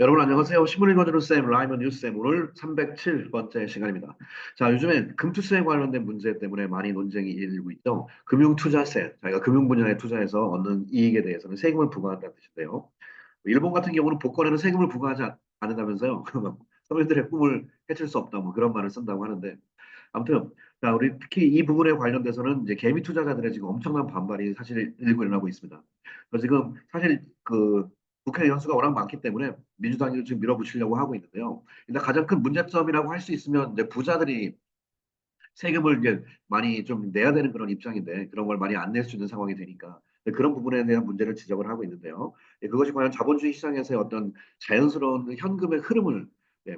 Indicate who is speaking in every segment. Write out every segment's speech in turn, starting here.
Speaker 1: 여러분 안녕하세요. 신문 읽어주는 쌤, 라이먼 뉴스쌤 오늘 307번째 시간입니다. 자, 요즘에 금투세에 관련된 문제 때문에 많이 논쟁이 일고 있죠. 금융투자세, 저희가 금융 분야에 투자해서 얻는 이익에 대해서는 세금을 부과한다는 뜻인데요. 일본 같은 경우는 복권에는 세금을 부과하지 않는다면서요. 서민들의 꿈을 해칠 수 없다, 뭐 그런 말을 쓴다고 하는데 아무튼 자, 우리 특히 이 부분에 관련돼서는 이제 개미 투자자들의 지금 엄청난 반발이 사실 일고 일어나고 있습니다. 그래서 지금 사실 그 국회 연수가 워낙 많기 때문에 민주당이 지금 밀어붙이려고 하고 있는데요. 일단 가장 큰 문제점이라고 할 수 있으면 이제 부자들이 세금을 이제 많이 좀 내야 되는 그런 입장인데 그런 걸 많이 안 낼 수 있는 상황이 되니까 그런 부분에 대한 문제를 지적을 하고 있는데요. 그것이 과연 자본주의 시장에서의 어떤 자연스러운 현금의 흐름을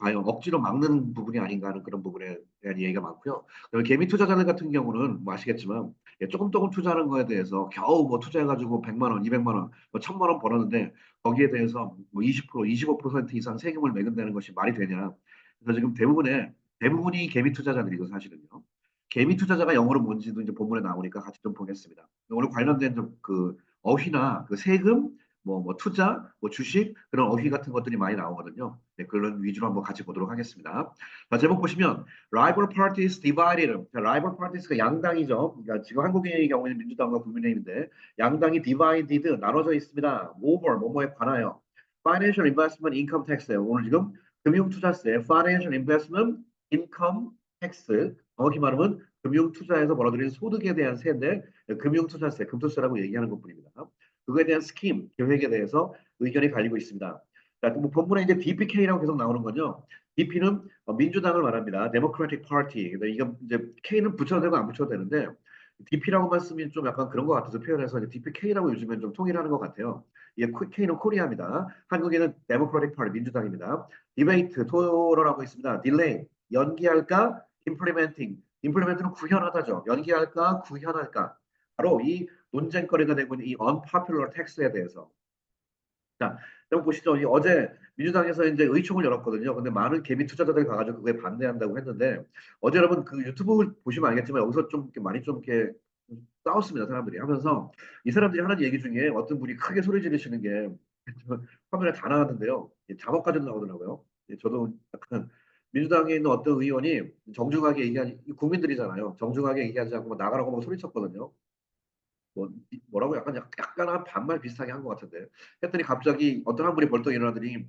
Speaker 1: 과연 억지로 막는 부분이 아닌가 하는 그런 부분에 대한 얘기가 많고요. 그다음에 개미 투자자들 같은 경우는 뭐 아시겠지만 조금 조금 투자하는 거에 대해서 겨우 뭐 투자해가지고 100만 원, 200만 원, 뭐 1000만 원 벌었는데 거기에 대해서 뭐 20%, 25% 이상 세금을 매긴다는 것이 말이 되냐. 그래서 지금 대부분이 개미 투자자들이고 사실은요. 개미 투자자가 영어로 뭔지도 이제 본문에 나오니까 같이 좀 보겠습니다. 오늘 관련된 좀 그 어휘나 그 세금, 뭐 투자, 뭐 주식 그런 어휘 같은 것들이 많이 나오거든요. 네, 그런 위주로 한번 같이 보도록 하겠습니다. 자, 제목 보시면 rival parties divided. 자, rival parties가 양당이죠. 그러니까 지금 한국의 경우에는 민주당과 국민의힘인데 양당이 divided 나눠져 있습니다. over 뭐뭐에 관하여 financial investment income tax예요. 오늘 지금 금융투자세 financial investment income tax 정확히 말하면 금융투자에서 벌어들인 소득에 대한 세인데 금융투자세, 금투세라고 얘기하는 것뿐입니다. 그거에 대한 스kim, 계획에 대해서 의견이 갈리고 있습니다. 자, 뭐 본문에 이제 DPK라고 계속 나오는 거죠. DP는 민주당을 말합니다. Democratic Party. 근데 이거 이제 K는 붙여도 되고 안 붙여도 되는데 DP라고만 쓰면 좀 약간 그런 것 같아서 표현해서 이제 DPK라고 요즘엔 좀 통일하는 것 같아요. 이게 K는 코리아입니다. 한국에는 Democratic Party 민주당입니다. 디베이트 토론하고 있습니다. 딜레이 연기할까? implement는 구현하다죠. 연기할까? 구현할까? 바로 이 논쟁거리가 되고 있는 이 unpopular tax에 대해서. 자, 여러분 보시죠. 어제 민주당에서 이제 의총을 열었거든요. 근데 많은 개미 투자자들이 가가지고 그게 반대한다고 했는데 어제 여러분 그 유튜브 보시면 알겠지만 여기서 좀 이렇게 많이 좀 이렇게 싸웠습니다. 사람들이 하면서 이 사람들이 하는 얘기 중에 어떤 분이 크게 소리 지르시는 게 화면에 다 나왔는데요. 자막까지도 나오더라고요. 저도 약간 민주당에 있는 어떤 의원이 정중하게 얘기하니 국민들이잖아요. 정중하게 얘기하지 않고 뭐 나가라고 막 소리쳤거든요. 뭐라고 약간 한 반말 비슷하게 한 것 같은데. 했더니 갑자기 어떤 한 분이 벌떡 일어나더니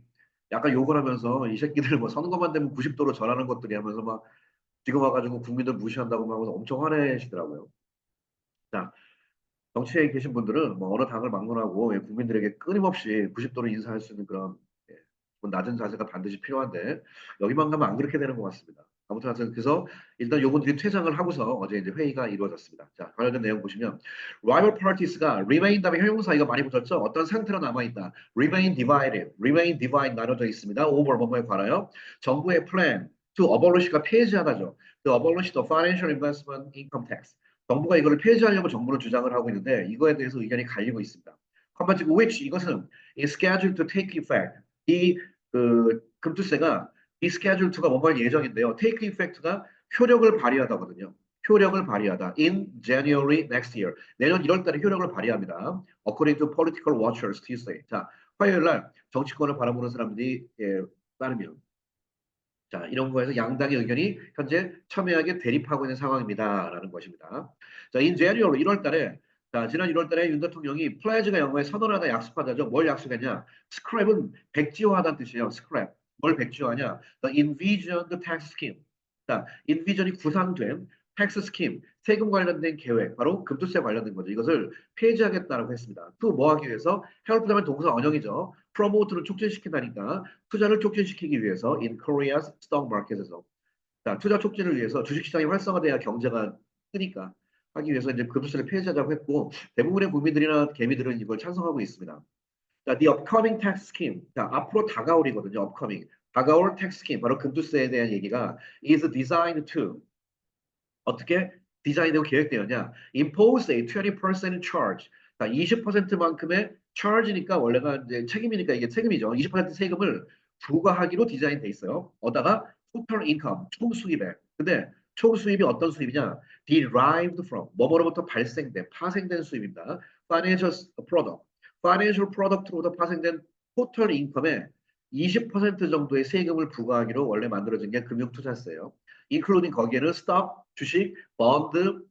Speaker 1: 약간 욕을 하면서 이 새끼들 뭐 선거만 되면 90도로 전하는 것들이 하면서 막 지금 와가지고 국민들 무시한다고 막 하면서 엄청 화내시더라고요. 자, 정치에 계신 분들은 뭐 어느 당을 막론하고 국민들에게 끊임없이 90도로 인사할 수 있는 그런 예, 좀 낮은 자세가 반드시 필요한데 여기만 가면 안 그렇게 되는 것 같습니다. 아무튼 하여튼 그래서 일단 요분들이 퇴장을 하고서 어제 이제 회의가 이루어졌습니다. 자, 관련된 내용 보시면 rival parties가 remain 다음에 형용사 이거 많이 붙었죠. 어떤 상태로 남아있다. remain divide 나눠져 있습니다. over 뭐뭐에 관하여 정부의 plan to abolish가 폐지하다죠. to abolish the financial investment income tax. 정부가 이거를 폐지하려고 정부는 주장을 하고 있는데 이거에 대해서 의견이 갈리고 있습니다. 컴바지고 which 이것은 is scheduled to take effect. 이 그 금투세가 이 schedule to가 뭐뭐 예정인데요. take effect가 효력을 발휘하다거든요. 효력을 발휘하다. in January next year. 내년 1월 달에 효력을 발휘합니다. According to political watchers Tuesday. 자, 화요일 날 정치권을 바라보는 사람들이 따르면 자, 이런 거에서 양당의 의견이 현재 첨예하게 대립하고 있는 상황입니다라는 것입니다. 자, in January 1월 달에 자, 지난 1월 달에 윤 대통령이 플래즈가 영어에 선언하다 약속하다죠. 뭘 약속했냐? scrap은 백지화하다는 뜻이에요. scrap. 뭘 백지화하냐? The envisioned tax scheme. 자, envision이 구상된 tax scheme, 세금 관련된 계획, 바로 금투세 관련된 거죠. 이것을 폐지하겠다라고 했습니다. 또 뭐 하기 위해서? help 다음에 동사 원형이죠. promote를 촉진시킨다니까 투자를 촉진시키기 위해서 in Korea's stock market에서 자, 투자 촉진을 위해서 주식시장이 활성화돼야 경제가 뜨니까 하기 위해서 이제 금수를 폐지하자고 했고 대부분의 국민들이나 개미들은 이걸 찬성하고 있습니다. 자, the upcoming tax scheme. 자, 앞으로 다가올이거든요. upcoming. 다가올 tax scheme. 바로 금투세에 대한 얘기가 is designed to 어떻게 디자인되고 계획되었냐? impose a 20% charge. 자, 20%만큼의 charge니까 원래가 이제 책임이니까 이게 책임이죠. 20% 세금을 부과하기로 디자인돼 있어요. 어다가 total income, 총 수입에. 근데 총 수입이 어떤 수입이냐? derived from, 뭐뭐로부터 발생된, 파생된 수입입니다. financial product, financial product로부터 파생된 total income에 20% 정도의 세금을 부과하기로 원래 만들어진 게 금융투자세예요. including 거기에는 스톡, 주식, bon드,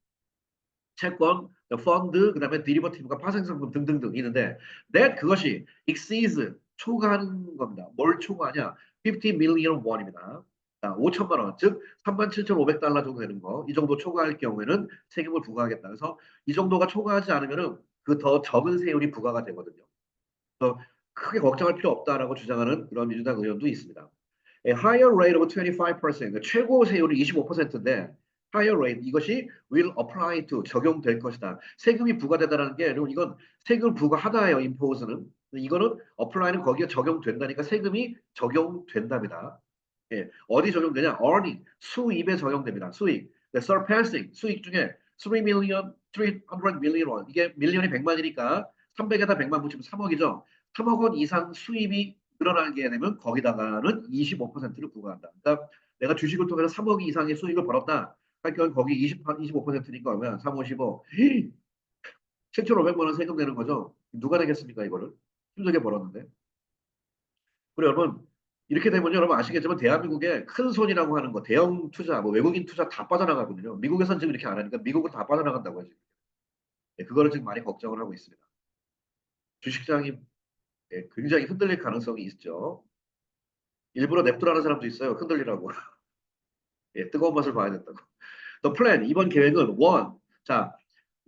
Speaker 1: 채권, 펀드, 그다음에 디리버티브가 파생상품 등등등 있는데 that 그것이 exceeds 초과하는 겁니다. 뭘 초과하냐? 50 million 원입니다. 자, 5천만 원, 즉 37,500달러 정도 되는 거. 이 정도 초과할 경우에는 세금을 부과하겠다. 그래서 이 정도가 초과하지 않으면은 그 더 적은 세율이 부과가 되거든요. 그래서 크게 걱정할 필요 없다라고 주장하는 그런 민주당 의원도 있습니다. A higher rate of 25%, 최고 세율이 25%인데 higher rate 이것이 will apply to 적용될 것이다. 세금이 부과되다라는 게 여러분 이건 세금 부과하다예요. impose는. 이거는 apply는 거기에 적용된다니까 세금이 적용된답니다. 예, 어디 적용되냐? earning 수입에 적용됩니다. 수익. surpassing 수익 중에 3 million, 300 million 원 이게 밀리언이 100만이니까 300에다 100만 붙이면 3억이죠. 3억 원 이상 수입이 늘어나게 되면 거기다가는 25%를 부과한다. 그러니까 내가 주식을 통해서 3억 이상의 수익을 벌었다. 할 경우 거기 25%니까 얼마야? 3, 5, 15. 7,500만 원 세금 내는 거죠. 누가 내겠습니까, 이거를? 힘들게 벌었는데. 그리고 여러분, 이렇게 되면 여러분 아시겠지만 대한민국의 큰 손이라고 하는 거, 대형 투자, 뭐 외국인 투자 다 빠져나가거든요. 미국에서는 지금 이렇게 안 하니까 미국은 다 빠져나간다고 하지. 네, 그거를 지금 많이 걱정을 하고 있습니다. 주식시장이 굉장히 흔들릴 가능성이 있죠. 일부러 냅두라는 사람도 있어요. 흔들리라고. 예, 뜨거운 맛을 봐야 된다고. The plan, 이번 계획은 one. 자,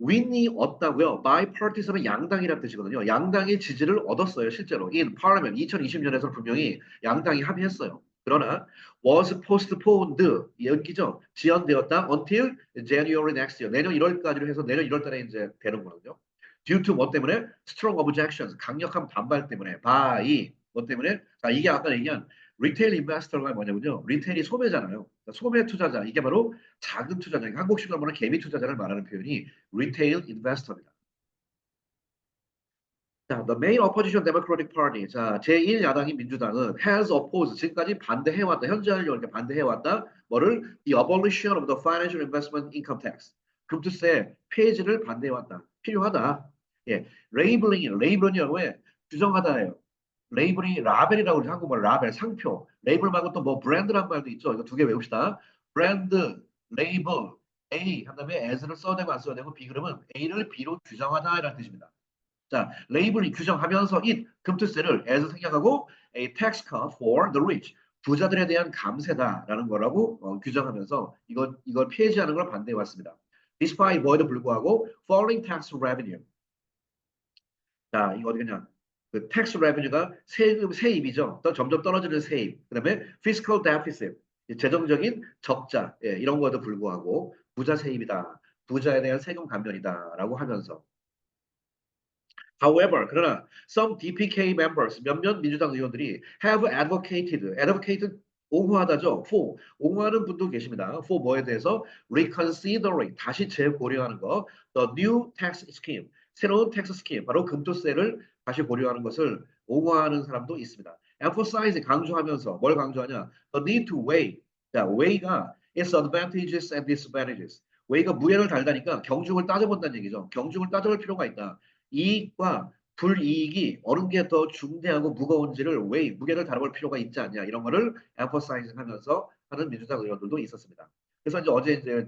Speaker 1: win이 얻다고요. bipartisan은 양당이라는 뜻이거든요. 양당의 지지를 얻었어요. 실제로. in parliament 2020년에서 분명히 양당이 합의했어요. 그러나 was postponed 연기죠. 지연되었다 until January next year. 내년 1월까지로 해서 내년 1월 달에 이제 되는 거거든요. due to 뭐 때문에 strong objections 강력한 반발 때문에 by 뭐 때문에 자 이게 아까 얘기한 리테일 인베스터가 뭐냐면요. 리테일이 소매잖아요. 그러니까 소매 투자자 이게 바로 작은 투자자, 한국식으로 말하면 개미 투자자를 말하는 표현이 리테일 인베스터입니다. 자, the main opposition Democratic Party. 자, 제1야당인 민주당은 has opposed 지금까지 반대해왔다. 현재하려고 이렇게 반대해왔다. 뭐를 the abolition of the financial investment income tax. 금투세 폐지를 반대해왔다. 필요하다. 예, 레이블링이 왜 규정하다예요. 레이블이 라벨이라고 그러죠. 한국말 라벨 상표. 레이블 말고 또 뭐 브랜드란 말도 있죠. 이거 두 개 외웁시다. 브랜드, 레이블, A 한 다음에 as를 써야 되고 안 써야 되고 B 그러면 A를 B로 규정하다 이라는 뜻입니다. 자, 레이블이 규정하면서 이 금투세를 as 생략하고 a tax cut for the rich 부자들에 대한 감세다라는 거라고 규정하면서 이걸 폐지하는 걸 반대해 왔습니다. Despite 뭐에도 불구하고 falling tax revenue. 자, 이거 어디냐? 그 tax revenue가 세입이죠. 또 점점 떨어지는 세입. 그다음에 fiscal deficit 재정적인 적자 이런 거에도 불구하고 부자 세입이다. 부자에 대한 세금 감면이다라고 하면서 However, 그러나 some DPK members 몇몇 민주당 의원들이 have advocated 옹호하다죠. for 옹호하는 분도 계십니다. for 뭐에 대해서 reconsidering 다시 재고려하는 거, the new tax scheme 새로운 텍스 스kim 바로 금토세를 다시 고려하는 것을 옹호하는 사람도 있습니다. emphasize 강조하면서 뭘 강조하냐? The need to weigh 자 weigh가 its advantages and disadvantages weigh가 무게를 달다니까 경중을 따져본다는 얘기죠. 경중을 따져볼 필요가 있다. 이익과 불이익이 어느 게 더 중대하고 무거운지를 무게를 다뤄볼 필요가 있지 않냐 이런 거를 emphasize 하면서 하는 민주당 의원들도 있었습니다. 그래서 이제 어제 이제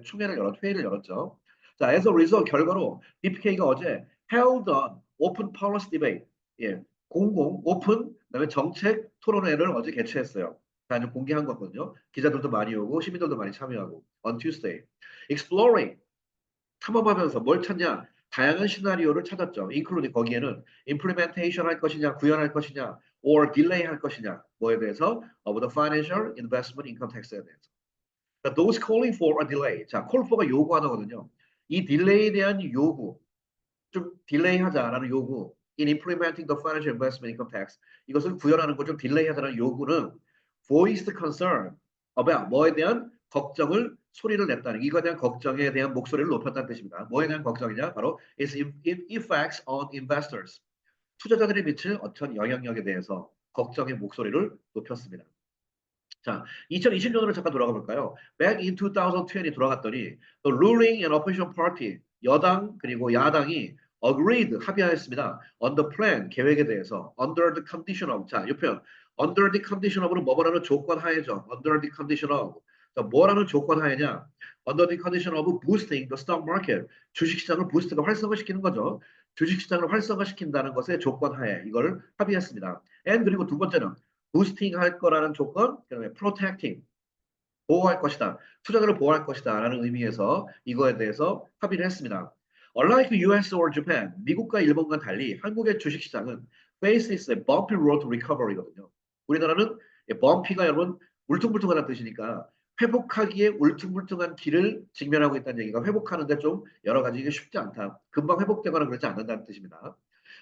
Speaker 1: 회의를 열었죠. 자, as a result 결과로 BPK가 어제 held an open policy debate 예, 공공 오픈 그다음에 정책 토론회를 어제 개최했어요. 자, 이제 공개한 거거든요. 기자들도 많이 오고 시민들도 많이 참여하고 on Tuesday exploring 탐험하면서 뭘 찾냐? 다양한 시나리오를 찾았죠. including 거기에는 implementation 할 것이냐, 구현할 것이냐, or delay 할 것이냐, 뭐에 대해서 of the financial investment income tax에 대해서. 그러니까 those calling for a delay. 자, call for가 요구하다거든요. 이 딜레이에 대한 요구, 좀 딜레이 하자라는 요구, in implementing the financial investment income tax. 이것을 구현하는 거 좀 딜레이 하자라는 요구는 voiced concern about 뭐에 대한 걱정을 소리를 냈다는 이거에 대한 걱정에 대한 목소리를 높였다는 뜻입니다. 뭐에 대한 걱정이냐? 바로 its effects on investors. 투자자들이 미칠 어떤 영향력에 대해서 걱정의 목소리를 높였습니다. 자, 2020년으로 잠깐 돌아가 볼까요? Back in 2020 돌아갔더니 the ruling and opposition party 여당 그리고 야당이 agreed 합의하였습니다. on the plan 계획에 대해서 under the condition of 자, 이 표현 under the condition of는 뭐뭐라는 조건 하에죠. under the condition of 자, 뭐라는 조건 하에냐? under the condition of boosting the stock market 주식시장을 부스트가 활성화시키는 거죠. 주식시장을 활성화시킨다는 것의 조건 하에 이걸 합의했습니다. and 그리고 두 번째는 boosting 할 거라는 조건, 그다음에 protecting 보호할 것이다. 투자자를 보호할 것이다. 라는 의미에서 이거에 대해서 합의를 했습니다. Unlike US or Japan, 미국과 일본과 달리 한국의 주식시장은 faces a bumpy road to recovery거든요. 우리나라는 bumpy가 여러분 울퉁불퉁하다는 뜻이니까 회복하기에 울퉁불퉁한 길을 직면하고 있다는 얘기가 회복하는데 좀 여러 가지 이게 쉽지 않다. 금방 회복되거나 그러지 않는다는 뜻입니다.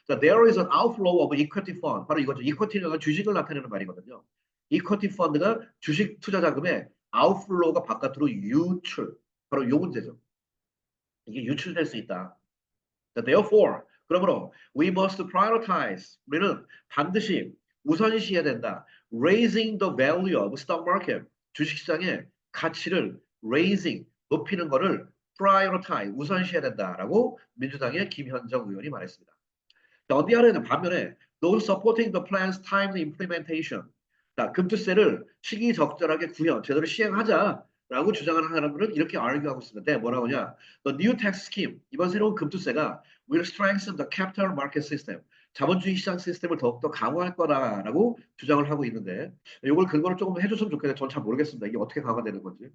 Speaker 1: 자, there is an outflow of equity fund. 바로 이거죠. equity는 주식을 나타내는 말이거든요. equity fund가 주식 투자 자금의 outflow가 바깥으로 유출. 바로 요 문제죠. 이게 유출될 수 있다. Therefore, 그러므로 we must prioritize. 우리는 반드시 우선시해야 된다. Raising the value of stock market. 주식시장의 가치를 raising, 높이는 거를 prioritize, 우선시해야 된다라고 민주당의 김현정 의원이 말했습니다. 어디하려는 반면에 those supporting the plan's timely implementation. 자, 금투세를 시기적절하게 구현, 제대로 시행하자라고 주장하는 사람들은 이렇게 argue하고 있습니다. 뭐라고 하냐? The new tax scheme, 이번 새로운 금투세가 will strengthen the capital market system. 자본주의 시장 시스템을 더욱더 강화할 거다라고 주장을 하고 있는데 이걸 근거를 조금 해줬으면 좋겠는데 저는 잘 모르겠습니다. 이게 어떻게 강화되는 건지.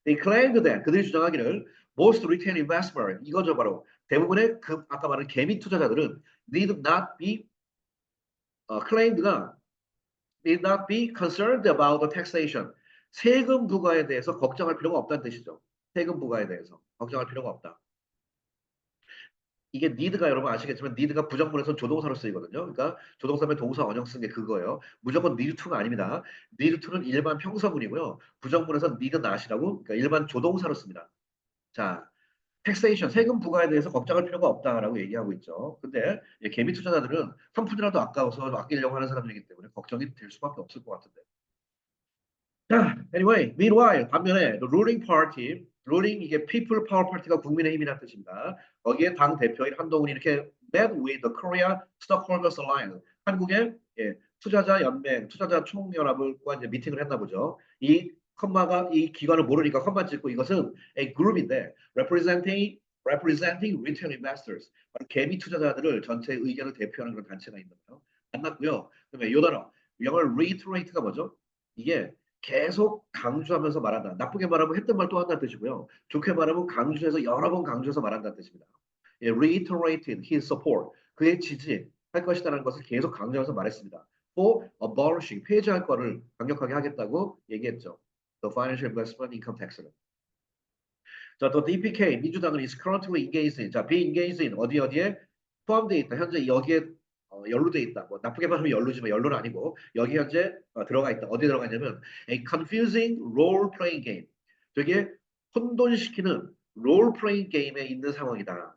Speaker 1: They claimed that 그들이 주장하기를 most retail investors 이거죠 바로 대부분의 그 아까 말한 개미 투자자들은 need not be claimed가 need not be concerned about the taxation. 세금 부과에 대해서 걱정할 필요가 없다는 뜻이죠. 세금 부과에 대해서 걱정할 필요가 없다. 이게 need가 여러분 아시겠지만 need가 부정문에서 조동사로 쓰이거든요. 그러니까 조동사면 동사 원형 쓴 게 그거예요. 무조건 need to가 아닙니다. need to는 일반 평서문이고요. 부정문에서 need not이라고 그러니까 일반 조동사로 씁니다. 자, 텍세이션 세금 부과에 대해서 걱정할 필요가 없다라고 얘기하고 있죠. 근데 개미 투자자들은 한 푼이라도 아까워서 아끼려고 하는 사람들이기 때문에 걱정이 될 수밖에 없을 것 같은데. 자, anyway, meanwhile 반면에 the ruling party, ruling 이게 people power party가 국민의힘이라는 뜻입니다. 거기에 당 대표인 한동훈이 이렇게 met with the Korea Stockholders Alliance, 한국의 투자자 연맹, 투자자 총연합과 이제 미팅을 했나 보죠. 이 컴마가 이 기관을 모르니까 컴마 찍고 이것은 a group인데 representing retail investors, 바로 개미 투자자들을 전체 의견을 대표하는 그런 단체가 있는 거예요. 만났고요. 그다음에 요 단어 영어로 reiterate가 뭐죠? 이게 계속 강조하면서 말한다. 나쁘게 말하면 했던 말 또 한다는 뜻이고요. 좋게 말하면 강조해서 여러 번 강조해서 말한다는 뜻입니다. 예, reiterated his support. 그의 지지할 것이라는 것을 계속 강조해서 말했습니다. for abolishing, 폐지할 거를 강력하게 하겠다고 얘기했죠. The Financial Investment Income Tax를. 자, 또 DPK, 민주당은 is currently engaged in. 자, be engaged in 어디에 포함되어 있다. 현재 여기에 연루돼 있다. 뭐 나쁘게 말하면 연루지만 연루는 아니고 여기 현재 들어가 있다. 어디에 들어가 있냐면 a confusing role playing game. 되게 혼돈시키는 role playing 게임에 있는 상황이다.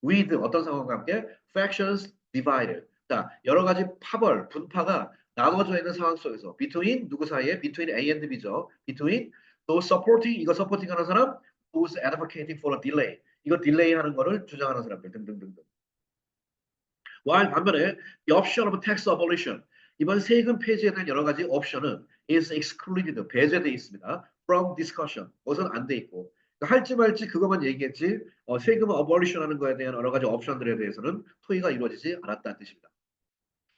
Speaker 1: with 어떤 상황과 함께 factions divided. 자, 여러 가지 파벌, 분파가 나눠져 있는 상황 속에서 between 누구 사이에 between A and B죠. between those supporting 이거 서포팅 하는 사람, those advocating for a delay. 이거 딜레이 하는 거를 주장하는 사람들 등등등등. while 반면에 the option of tax abolition 이번 세금 폐지에 대한 여러 가지 옵션은 is excluded 배제돼 있습니다. from discussion 그것은 안 돼 있고 그러니까 할지 말지 그것만 얘기했지 세금 abolition 하는 거에 대한 여러 가지 옵션들에 대해서는 토의가 이루어지지 않았다는 뜻입니다.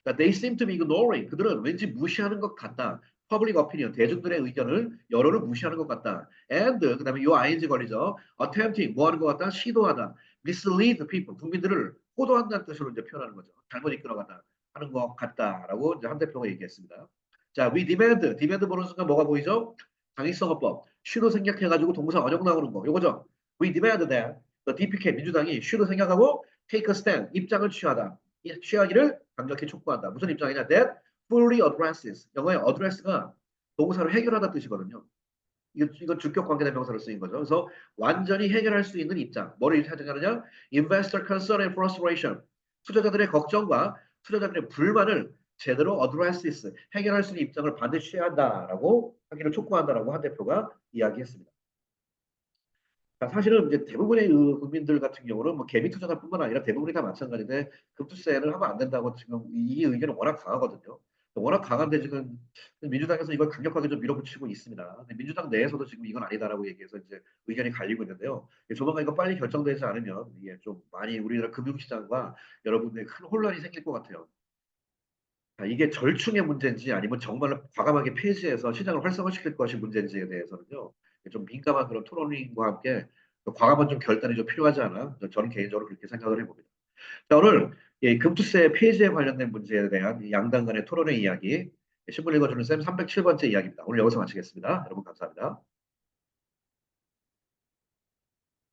Speaker 1: 그러니까 they seem to be ignoring 그들은 왠지 무시하는 것 같다. public opinion 대중들의 의견을 여론을 무시하는 것 같다. and 그다음에 요 ing 걸리죠. attempting 뭐 하는 것 같다. 시도하다. mislead people 국민들을 호도한다는 뜻으로 이제 표현하는 거죠. 잘못 이끌어간다 하는 것 같다라고 이제 한 대표가 얘기했습니다. 자, we demand 보는 순간 뭐가 보이죠? 당위성어법 should 생략해가지고 동사 원형 나오는 거 요거죠. we demand that the DPK 민주당이 should 생략하고 take a stand 입장을 취하기를 강력히 촉구한다. 무슨 입장이냐? That fully addresses. 영어의 address가 동사로 해결하다 뜻이거든요. 이거 주격 관계대 명사로 쓰인 거죠. 그래서 완전히 해결할 수 있는 입장. 뭐를 해결하느냐? Investor concern and frustration. 투자자들의 걱정과 투자자들의 불만을 제대로 addresses. 해결할 수 있는 입장을 반드시 취해야 한다라고 하기를 촉구한다라고 한 대표가 이야기했습니다. 사실은 이제 대부분의 그 국민들 같은 경우는 뭐 개미 투자자뿐만 아니라 대부분이 다 마찬가지인데 금투세를 하면 안 된다고 지금 이 의견이 워낙 강하거든요. 워낙 강한데 지금 민주당에서 이걸 강력하게 좀 밀어붙이고 있습니다. 근데 민주당 내에서도 지금 이건 아니다라고 얘기해서 이제 의견이 갈리고 있는데요. 조만간 이거 빨리 결정되지 않으면 이게 좀 많이 우리나라 금융시장과 여러분들의 큰 혼란이 생길 것 같아요. 이게 절충의 문제인지 아니면 정말로 과감하게 폐지해서 시장을 활성화시킬 것이 문제인지에 대해서는요. 좀 민감한 그런 토론과 함께 과감한 좀 결단이 좀 필요하지 않아? 저는 개인적으로 그렇게 생각을 해봅니다. 자, 오늘 금투세 폐지에 관련된 문제에 대한 이 양당 간의 토론의 이야기, 신문 읽어주는 쌤 307번째 이야기입니다. 오늘 여기서 마치겠습니다. 여러분 감사합니다.